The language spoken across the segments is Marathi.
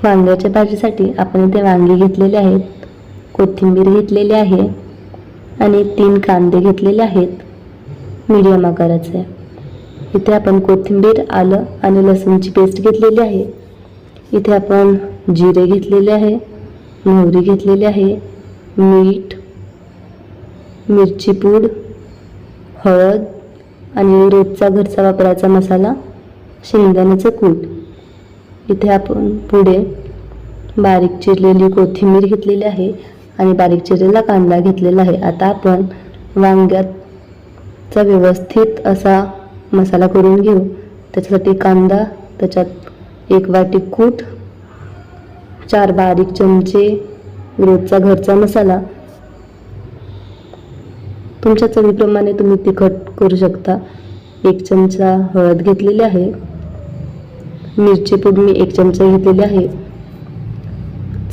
वांग्याच्या भाजीसाठी आपण इथे वांगी घेतलेले आहेत, कोथिंबीर घेतलेली आहे आणि 3 कांदे घेतलेले आहेत मीडियम आकाराचे. इथे आपण कोथिंबीर, आलं आणि लसूणची पेस्ट घेतलेली आहे. इथे आपण जिरे घेतलेले आहे, मोहरी घेतलेली आहे, मीठ, मिरची पूड, हळद आणि रोजचा घरचा वापरायचा मसाला शेंगदाण्याचं कूट. इथे आपण पुढे बारीक चिरलेली कोथिंबीर घेतलेली आहे आणि बारीक चिरलेला कांदा घेतलेला आहे. आता आपण वांग्याचा व्यवस्थित असा मसाला करून घेऊ. त्याच्यासाठी कांदा, त्याच्यात 1 वाटी कूट, 4 बारीक चमचे रोजचा घरचा मसाला, तुमच्या चवीप्रमाणे तुम्ही तिखट करू शकता. 1 चमचा हळद घेतलेली आहे, मिरची पूड मी 1 चमचा घेतलेली आहे,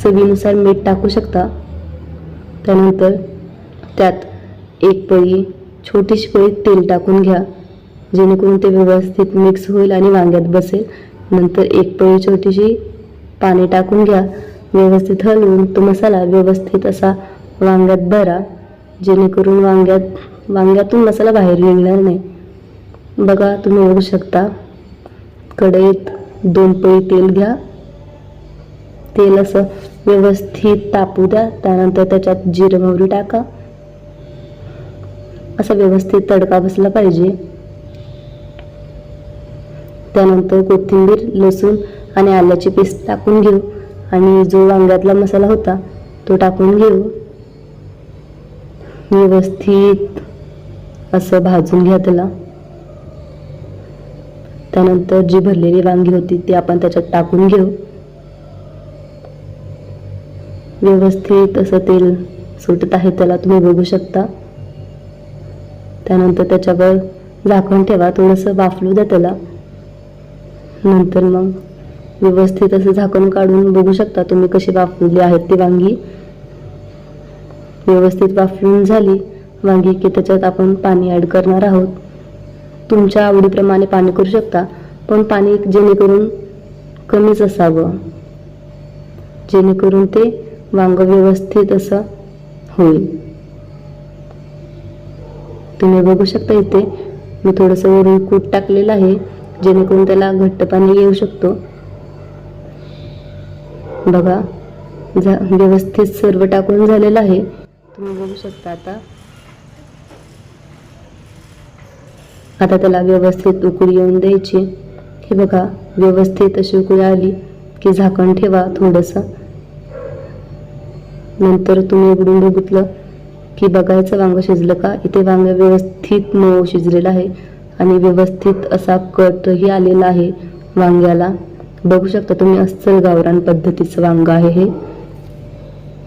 चवीनुसार मीठ टाकू शकता. त्यानंतर त्यात 1 पळी, छोटीशी पळी तेल टाकून घ्या, जेणेकरून ते व्यवस्थित मिक्स होईल आणि वांग्यात बसेल. नंतर 1 पळी छोटीशी पाणी टाकून घ्या, व्यवस्थित हलवून तो मसाला व्यवस्थित असा वांग्यात भरा, जेणेकरून वांग्यातून मसाला बाहेर निघणार नाही. बघा, तुम्ही बघू शकता. कढईत 2 पळी तेल घ्या, तेल असं व्यवस्थित तापू द्या. त्यानंतर त्याच्यात जिरे मोहरी टाका, असा व्यवस्थित तडका बसला पाहिजे. त्यानंतर कोथिंबीर, लसूण आणि आल्याची पेस्ट टाकून घेऊ आणि जो वांग्यातला मसाला होता तो टाकून घेऊ. व्यवस्थित असं भाजून घ्या त्याला. त्यानंतर जी भरलेली वांगी होती ती आपण त्याच्यात टाकून घेऊ. व्यवस्थित असं तेल सुटत आहे त्याला, तुम्ही बघू शकता. त्यानंतर त्याच्यावर झाकण ठेवा, थोडंसं वाफलू द्या त्याला. नंतर मग व्यवस्थित असं झाकण काढून बघू शकता तुम्ही कशी वाफवली आहेत ती वांगी. व्यवस्थित वाफवून झाली वांगी की त्याच्यात आपण पाणी ॲड करणार आहोत. तुमच्या आवडीप्रमाणे पाणी करू शकता, पण पाणी जेणेकरून कमीच असावं, जेणेकरून ते वांग व्यवस्थित असं होईल. तुम्ही बघू शकता इथे मी थोडंसं वरून कूट टाकलेलं आहे, जेणेकरून त्याला घट्टपणा येऊ शकतो. बघा, व्यवस्थित सर्व टाकून झालेलं आहे, तुम्ही बघू शकता. आता त्याला व्यवस्थित उकळी येऊन द्यायची. हे बघा, व्यवस्थित अशी उकळी आली की झाकण ठेवा थोडंसं. नंतर तुम्ही उघडून बघितलं की बघायचं वांग शिजलं का. इथे वांग व्यवस्थित मऊ शिजलेलं आहे आणि व्यवस्थित असा कटही आलेला आहे वांग्याला. बघू शकता तुम्ही, अस्सल गावरान पद्धतीचं वांग आहे हे.